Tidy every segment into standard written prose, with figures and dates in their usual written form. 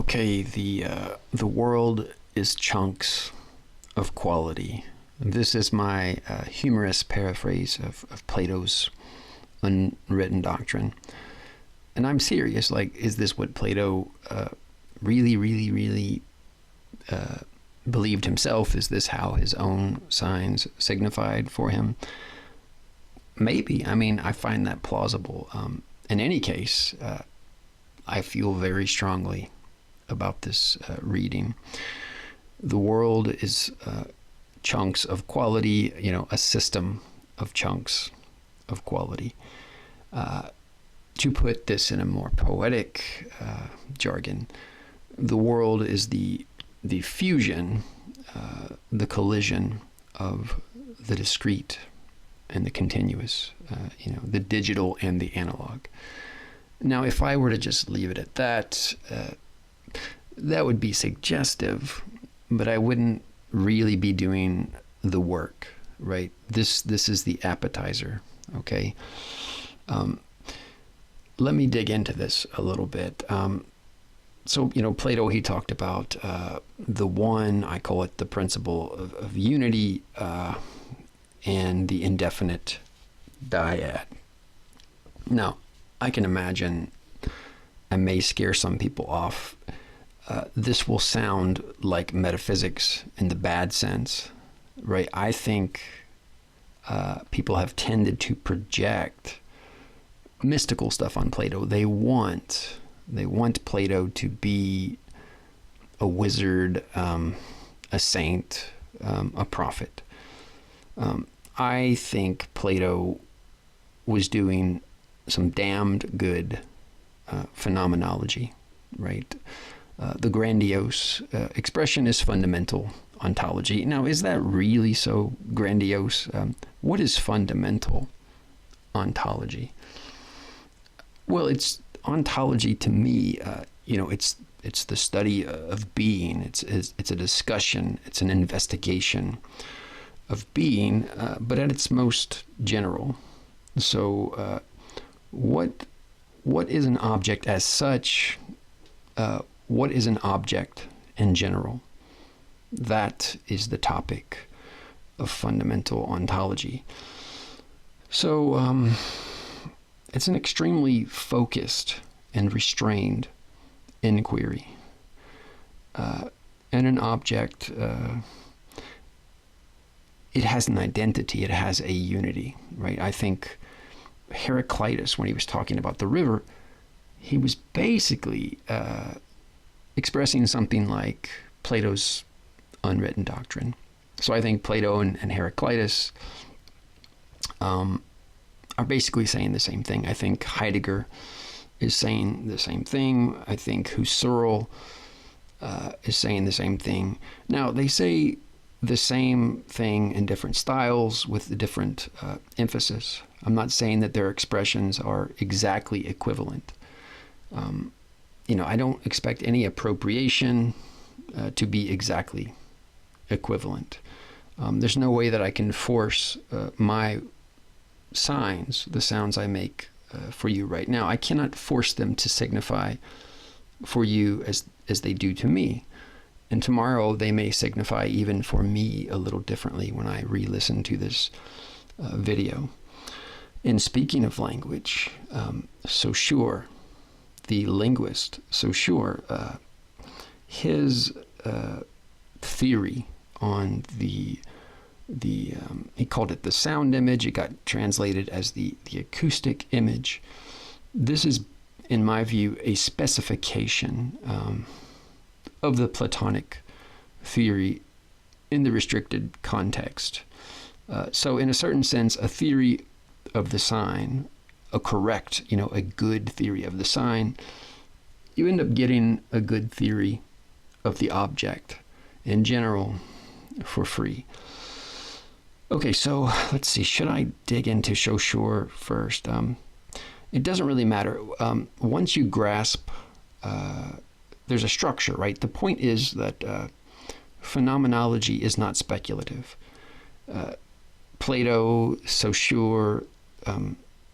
Okay, the world is chunks of quality. This is my humorous paraphrase of Plato's unwritten doctrine. And I'm serious. Like, is this what Plato really believed himself? Is this how his own signs signified for him? Maybe. I mean, I find that plausible. In any case, I feel very strongly about this reading. The world is chunks of quality, a system of chunks of quality. To put this in a more poetic jargon, the world is the fusion, the collision of the discrete and the continuous, the digital and the analog. Now, if I were to just leave it at that, that would be suggestive, but I wouldn't really be doing the work, right? This is the appetizer, okay? Let me dig into this a little bit. So, Plato, he talked about the one, I call it the principle of unity, and the indefinite dyad. Now, I can imagine I may scare some people off. This will sound like metaphysics in the bad sense, right? I think people have tended to project mystical stuff on Plato. They want Plato to be a wizard, a saint, a prophet. I think Plato was doing some damned good phenomenology, right? The grandiose expression is fundamental ontology. Now, is that really so grandiose? What is fundamental ontology? Well, it's ontology to me. It's the study of being. It's a discussion. It's an investigation of being, but at its most general. So, what is an object as such? What is an object in general? That is the topic of fundamental ontology. So it's an extremely focused and restrained inquiry. And an object, it has an identity, it has a unity, right? I think Heraclitus, when he was talking about the river, he was basically expressing something like Plato's unwritten doctrine. So I think Plato and Heraclitus are basically saying the same thing. I think Heidegger is saying the same thing. I think Husserl is saying the same thing. Now, they say the same thing in different styles with a different emphasis. I'm not saying that their expressions are exactly equivalent. I don't expect any appropriation to be exactly equivalent. There's no way that I can force my signs, the sounds I make for you right now. I cannot force them to signify for you as they do to me. And tomorrow they may signify even for me a little differently when I re-listen to this video. And speaking of language, Saussure, the linguist Saussure, his theory on he called it the sound image. It got translated as the acoustic image. This is, in my view, a specification of the Platonic theory in the restricted context. So in a certain sense, a theory of the sign, a correct, a good theory of the sign, you end up getting a good theory of the object in general for free. Okay, so let's see. Should I dig into Saussure first? It doesn't really matter. Once you grasp, there's a structure, right? The point is that phenomenology is not speculative. Plato, Saussure,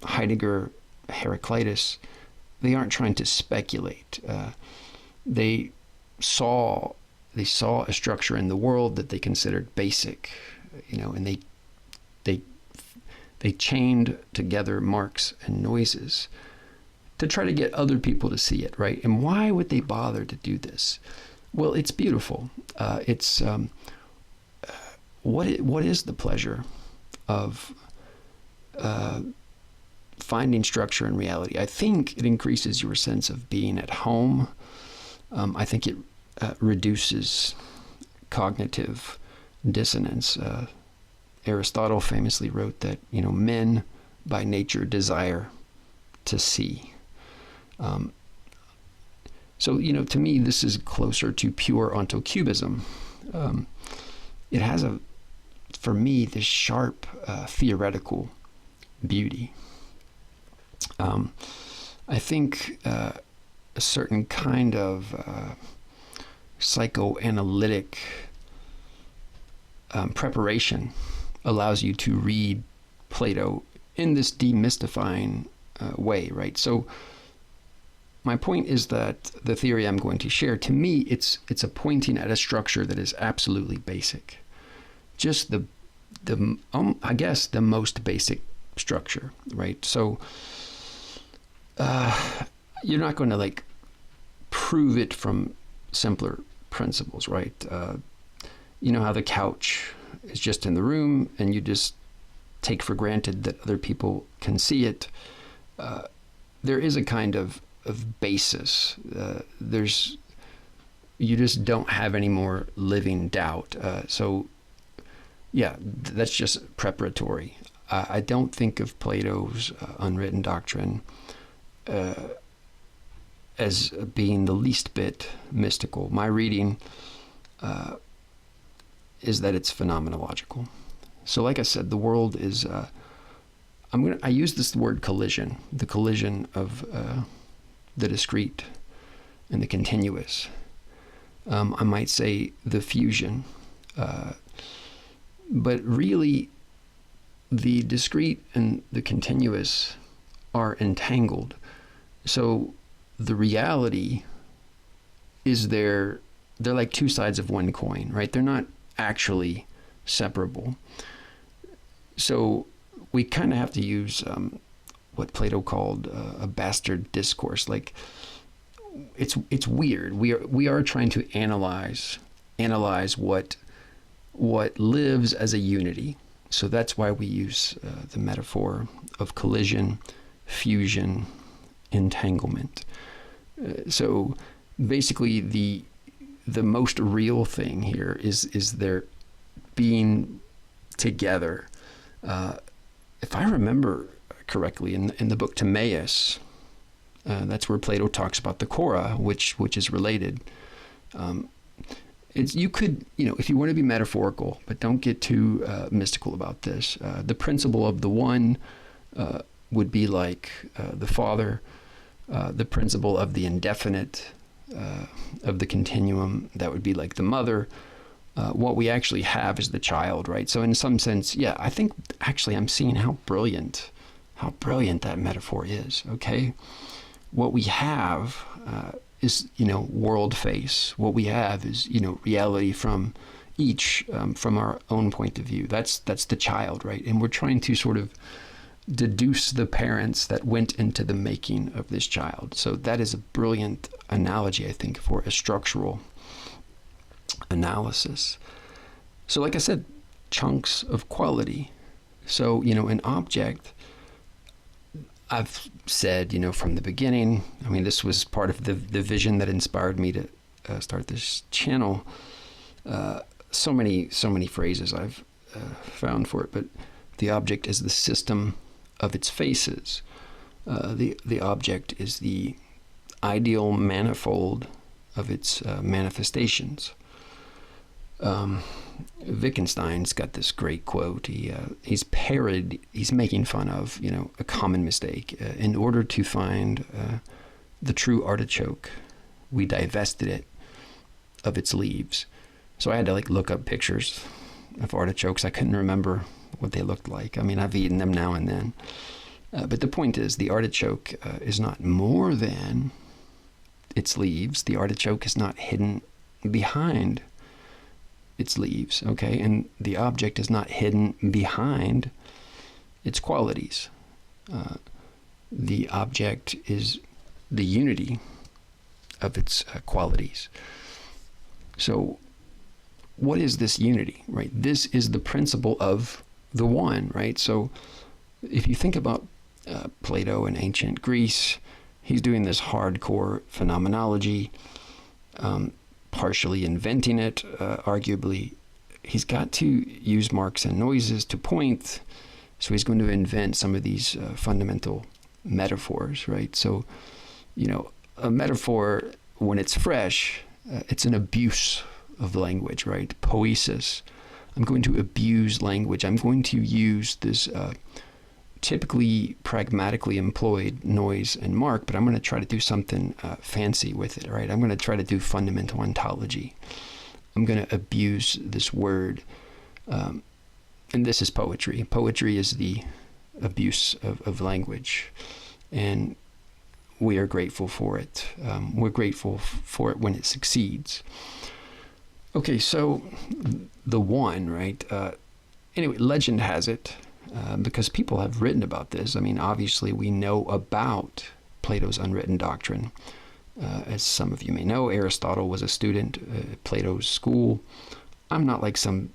Heidegger, Heraclitus, they aren't trying to speculate. They saw a structure in the world that they considered basic, and they chained together marks and noises to try to get other people to see it, right? And why would they bother to do this? Well, it's beautiful. It's what is the pleasure of finding structure in reality? I think it increases your sense of being at home. I think it reduces cognitive dissonance. Aristotle famously wrote that men by nature desire to see. So to me, this is closer to pure ontocubism. It has for me, this sharp theoretical beauty. I think a certain kind of psychoanalytic preparation allows you to read Plato in this demystifying way, right? So my point is that the theory I'm going to share, to me, it's a pointing at a structure that is absolutely basic. Just I guess the most basic structure, right? So you're not going to prove it from simpler principles, right? You know how the couch is just in the room and you just take for granted that other people can see it. There is a kind of basis. You just don't have any more living doubt. So yeah, that's just preparatory. I don't think of Plato's unwritten doctrine as being the least bit mystical. My reading is that it's phenomenological. So like I said, the world is, I use this word collision, the collision of the discrete and the continuous. I might say the fusion. But really, the discrete and the continuous are entangled. So the reality is they're like two sides of one coin, right? They're not actually separable. So we kind of have to use what Plato called a bastard discourse. Like it's weird. We are trying to analyze what lives as a unity. So that's why we use the metaphor of collision, fusion, entanglement. So basically the most real thing here is their being together. If I remember correctly, in the book Timaeus, that's where Plato talks about the chora, which is related. You could, if you want to be metaphorical, but don't get too mystical about this. The principle of the one would be like the Father. The principle of the indefinite of the continuum, that would be like the mother. What we actually have is the child, right? So in some sense, yeah, I think actually I'm seeing how brilliant that metaphor is, okay? What we have is, world face. What we have is, reality from each, from our own point of view. That's the child, right? And we're trying to sort of deduce the parents that went into the making of this child. So that is a brilliant analogy, I think, for a structural analysis. So like I said, chunks of quality. So, an object, I've said, from the beginning, this was part of the vision that inspired me to start this channel. So many phrases I've found for it, but the object is the system of its faces. The object is the ideal manifold of its manifestations. Wittgenstein's got this great quote. He's making fun of, a common mistake. In order to find the true artichoke, we divested it of its leaves. So I had to look up pictures of artichokes. I couldn't remember what they looked like. I've eaten them now and then. But the point is, the artichoke is not more than its leaves. The artichoke is not hidden behind its leaves, okay? And the object is not hidden behind its qualities. The object is the unity of its qualities. So, what is this unity, right? This is the principle of the one, right? So, if you think about Plato in ancient Greece, he's doing this hardcore phenomenology, partially inventing it, arguably. He's got to use marks and noises to point, so he's going to invent some of these fundamental metaphors, right? So, a metaphor, when it's fresh, it's an abuse of language, right? Poesis. I'm going to abuse language. I'm going to use this typically pragmatically employed noise and mark, but I'm going to try to do something fancy with it, right? I'm going to try to do fundamental ontology. I'm going to abuse this word. And this is poetry. Poetry is the abuse of language. And we are grateful for it. We're grateful for it when it succeeds. Okay, so the one, right? Anyway, legend has it, because people have written about this. I mean, obviously we know about Plato's unwritten doctrine. As some of you may know, Aristotle was a student at Plato's school. I'm not like some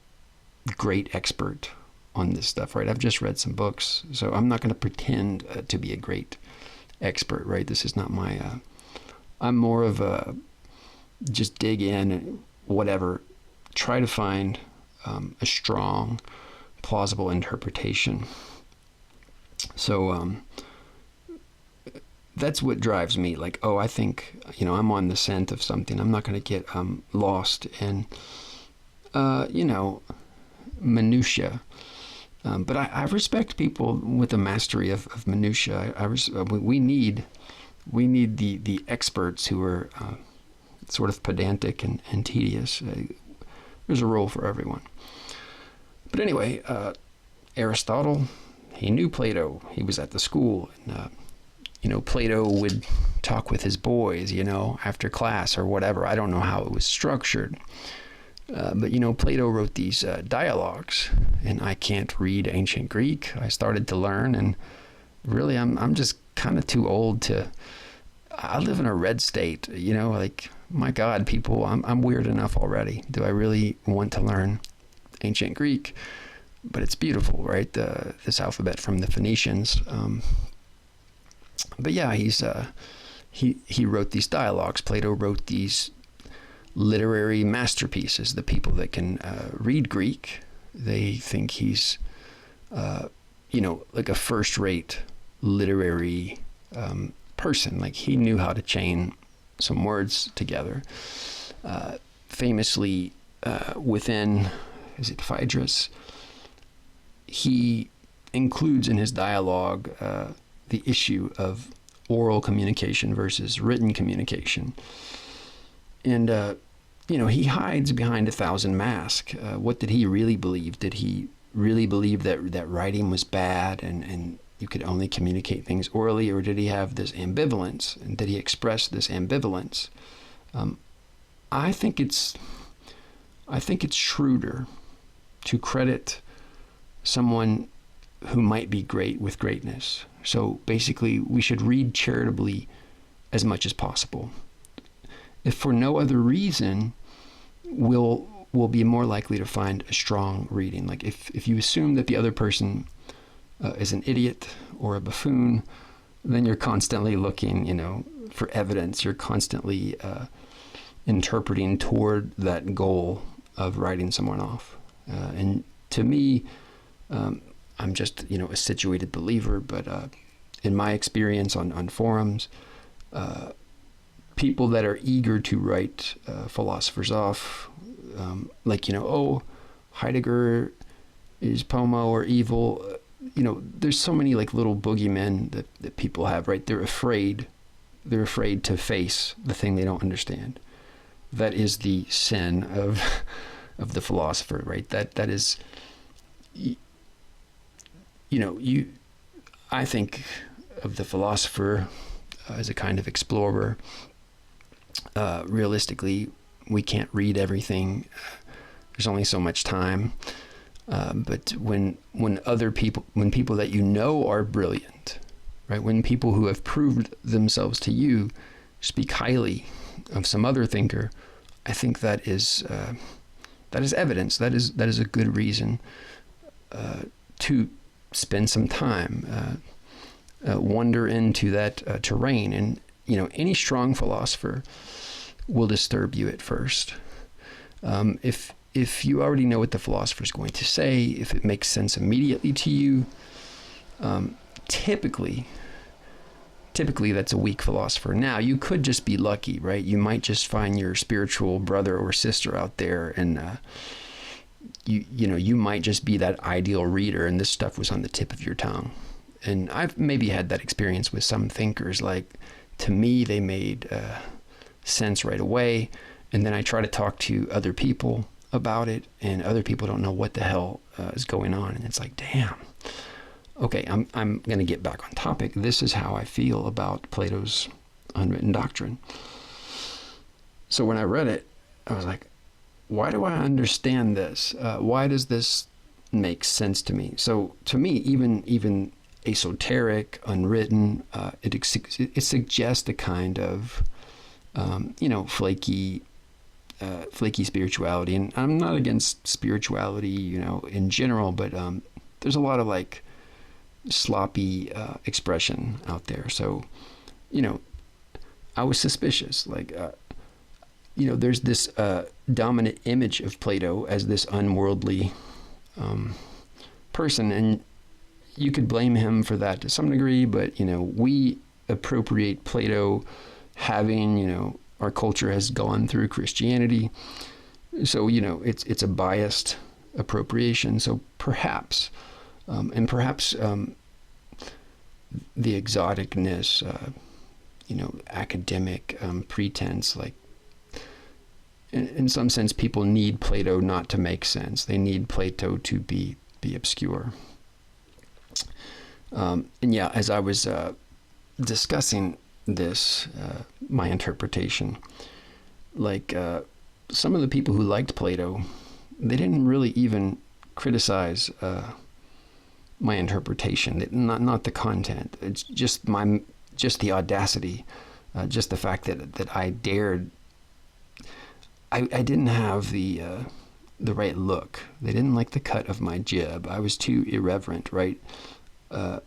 great expert on this stuff, right? I've just read some books, so I'm not going to pretend to be a great expert, right? This is not my, I'm more of a just dig in and whatever, try to find a strong, plausible interpretation. So that's what drives me. Like, oh, I think, I'm on the scent of something. I'm not going to get lost in, minutia. But I respect people with a mastery of minutia. We need the experts who are sort of pedantic and tedious. There's a role for everyone. But anyway, Aristotle, he knew Plato. He was at the school, and Plato would talk with his boys, after class or whatever. I don't know how it was structured. But Plato wrote these dialogues, and I can't read ancient Greek. I started to learn, and really I'm just kind of too old to. I live in a red state, like, my God, people, I'm weird enough already. Do I really want to learn ancient Greek? But it's beautiful, right? This alphabet from the Phoenicians. But yeah, he wrote these dialogues. Plato wrote these literary masterpieces. The people that can read Greek, they think he's, like a first-rate literary person. Like, he knew how to chain some words together. Famously, within, is it Phaedrus? He includes in his dialogue the issue of oral communication versus written communication. And, he hides behind 1,000 masks. What did he really believe? Did he really believe that writing was bad and you could only communicate things orally, or did he have this ambivalence? And did he express this ambivalence? I think it's shrewder to credit someone who might be great with greatness. So basically, we should read charitably as much as possible. If for no other reason, we'll be more likely to find a strong reading. Like, if you assume that the other person is an idiot or a buffoon, then you're constantly looking, for evidence. You're constantly interpreting toward that goal of writing someone off. And to me, I'm just, a situated believer, but in my experience on forums, people that are eager to write philosophers off, Heidegger is Pomo or evil. There's so many like little boogeymen that people have, right? They're afraid to face the thing they don't understand. That is the sin of the philosopher, right? That is, I think of the philosopher as a kind of explorer. Realistically, we can't read everything. There's only so much time. But when people that you know are brilliant, right? When people who have proved themselves to you speak highly of some other thinker, I think that is evidence. That is a good reason to spend some time, wander into that terrain. And any strong philosopher will disturb you at first. If you already know what the philosopher is going to say, if it makes sense immediately to you, typically that's a weak philosopher. Now, you could just be lucky, right? You might just find your spiritual brother or sister out there, and you might just be that ideal reader, and this stuff was on the tip of your tongue. And I've maybe had that experience with some thinkers. Like, to me, they made sense right away, and then I try to talk to other people about it, and other people don't know what the hell is going on, and it's like, damn. Okay, I'm going to get back on topic. This is how I feel about Plato's Unwritten Doctrine. So when I read it, I was like, why do I understand this? Why does this make sense to me? So to me, even esoteric, unwritten, it suggests a kind of, flaky spirituality. And I'm not against spirituality, in general, but there's a lot of like sloppy expression out there. So, I was suspicious. Like, there's this dominant image of Plato as this unworldly person, and you could blame him for that to some degree, but, we appropriate Plato having, our culture has gone through Christianity. So, it's a biased appropriation. So perhaps, the exoticness, academic pretense, like, in some sense, people need Plato not to make sense. They need Plato to be obscure. And yeah, as I was discussing this, my interpretation, like, some of the people who liked Plato, they didn't really even criticize my interpretation, not the content. It's just the audacity, just the fact that I dared. I didn't have the right look. They didn't like the cut of my jib. I was too irreverent, right? I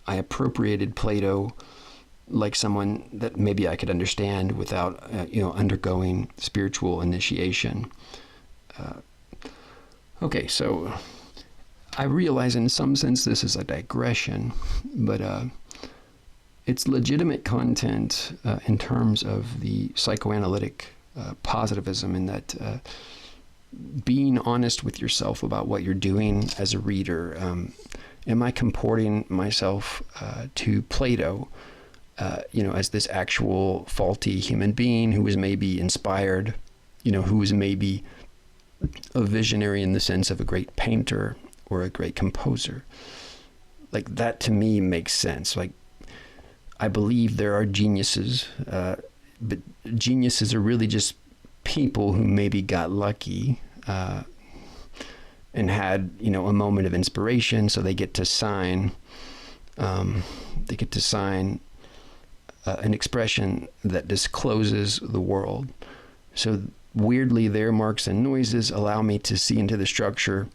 appropriated Plato like someone that maybe I could understand without, undergoing spiritual initiation. Okay, so I realize in some sense this is a digression, but it's legitimate content in terms of the psychoanalytic positivism, in that being honest with yourself about what you're doing as a reader. Am I comporting myself to Plato, as this actual faulty human being who was maybe inspired, who was maybe a visionary in the sense of a great painter or a great composer? Like, that to me makes sense. Like, I believe there are geniuses, but geniuses are really just people who maybe got lucky and had, a moment of inspiration, so they get to sign an expression that discloses the world. So weirdly, their marks and noises allow me to see into the structure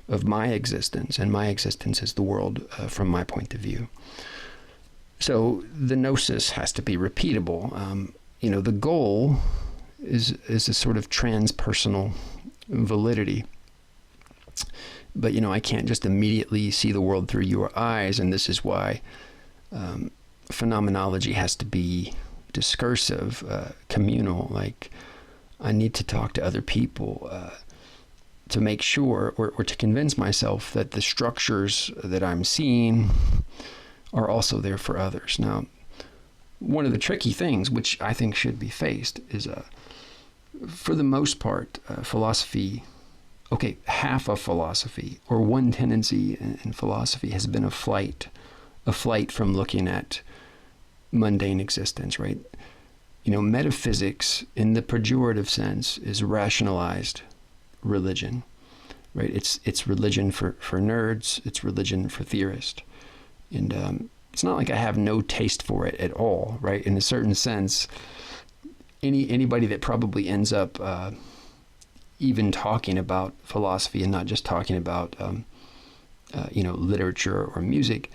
of my existence, and my existence is the world from my point of view. So the gnosis has to be repeatable. The goal is a sort of transpersonal validity. But, I can't just immediately see the world through your eyes, and this is why phenomenology has to be discursive, communal. Like, I need to talk to other people to make sure, or to convince myself that the structures that I'm seeing are also there for others. Now, one of the tricky things, which I think should be faced, is for the most part, philosophy, half of philosophy, or one tendency in philosophy has been a flight from looking at mundane existence, right? metaphysics in the pejorative sense is rationalized religion, right? It's religion for nerds. It's religion for theorists. And it's not like I have no taste for it at all, right? In a certain sense, anybody that probably ends up even talking about philosophy and not just talking about literature or music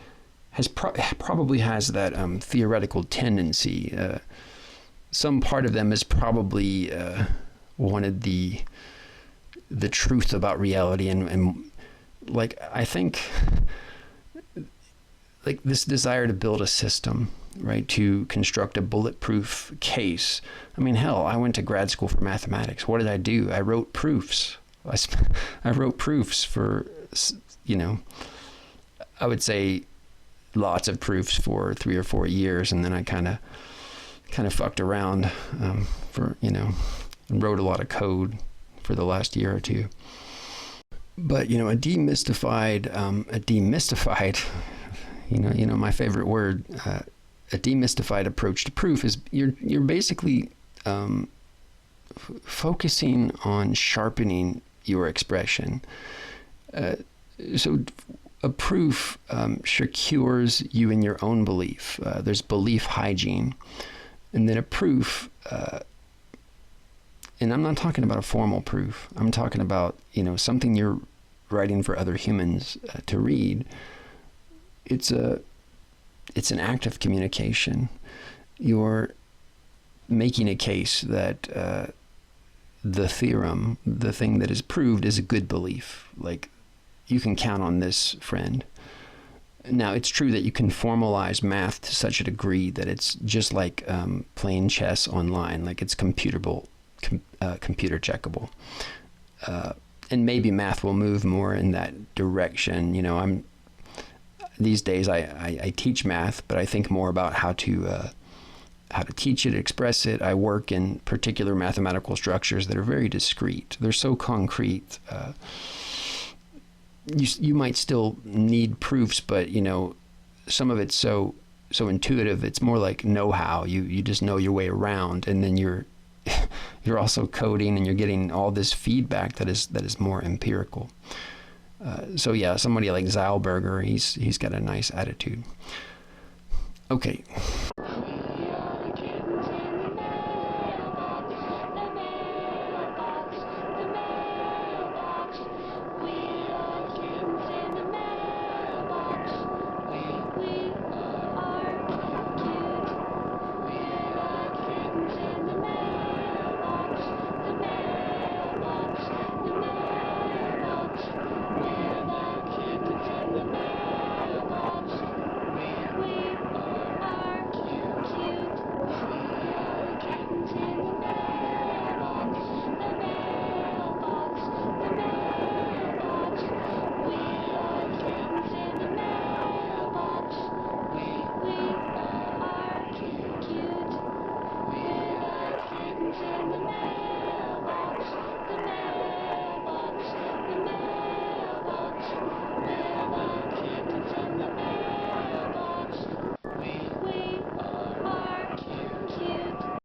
probably has that theoretical tendency. Some part of them has probably wanted the truth about reality, and like I think like this desire to build a system, right, to construct a bulletproof case. I mean, hell, I went to grad school for mathematics. What did I do? I wrote proofs. I wrote proofs for, I would say lots of proofs for 3 or 4 years, and then I kind of fucked around and wrote a lot of code for the last year or two. But a demystified, my favorite word, a demystified approach to proof is you're basically focusing on sharpening your expression. So a proof secures you in your own belief. There's belief hygiene. And then a proof, and I'm not talking about a formal proof. I'm talking about, something you're writing for other humans to read. It's an act of communication. You're making a case that the theorem, the thing that is proved, is a good belief. Like, you can count on this, friend. Now, it's true that you can formalize math to such a degree that it's just like playing chess online. Like, it's computer checkable. And maybe math will move more in that direction. These days I teach math, but I think more about how to teach it, express it. I work in particular mathematical structures that are very discrete. They're so concrete. You might still need proofs, but some of it's so intuitive. It's more like know-how. You just know your way around, and then you're also coding, and you're getting all this feedback that is more empirical. So yeah, somebody like Zeilberger, he's got a nice attitude. Okay,